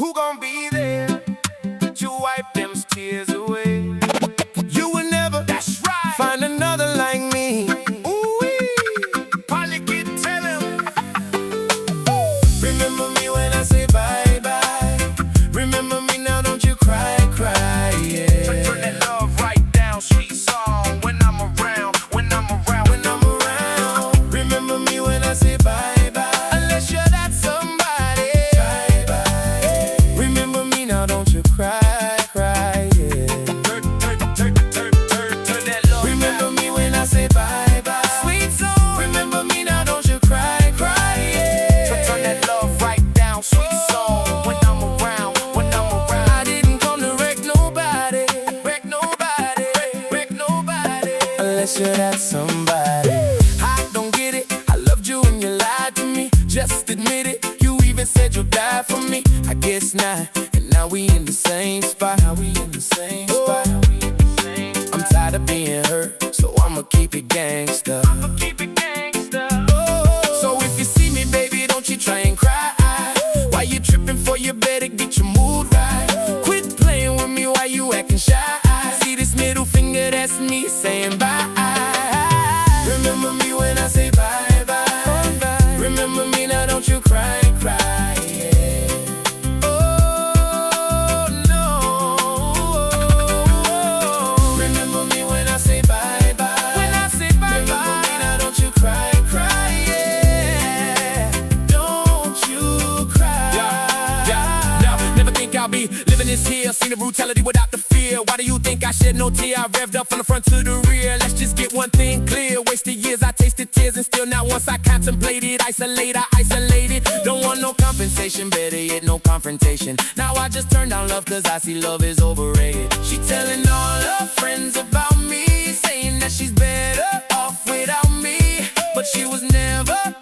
Who gon' be there to wipe them tears away? You will never, that's right, find another like me. Ooh-wee. POLLYKID, tell him. Remember me when I say bye-bye. Remember me now, don't you cry, cry, yeah. Turn that love right down, sweet song. When I'm around, when I'm around, when I'm around. Remember me when I say bye-bye. Unless you're that somebody. Bye-bye. Remember me now, don't you cry, cry, yeah. Turn that love. Remember me when I say bye-bye. Sweet song. Remember me now, don't you cry, cry, yeah. Turn that love right down, sweet song. When I'm around, when I'm around. I didn't come to wreck nobody, wreck nobody, wreck nobody. Unless you're that somebody. I don't get it, I loved you and you lied to me. Just admit it, you even said you'll die for me. I guess not, and now we in the same spot. Now we in the same spot. I'm tired of being hurt, so I'ma keep it gangsta. So if you see me, baby, don't you try and cry. Why you tripping for? You better get your mood right. Quit playing with me while you acting shy. See this middle finger, that's me saying bye. Remember me when I say bye-bye. Remember me now, don't you cry, cry, yeah. Oh, no. Remember me when I say bye-bye. When I say bye-bye. Remember me now, don't you cry, cry, yeah. Don't you cry. Yeah. Never think I'll be living this here. Seen the brutality without the fear. Why do you think I shed no tear? I revved up from the front to the rear. Let's just get one thing clear. Wasted years, I tasted tears, and still not once I contemplated. Isolated. Don't want no compensation, better yet no confrontation. Now I just turn down love cause I see love is overrated. She telling all her friends about me, saying that she's better off without me. But she was never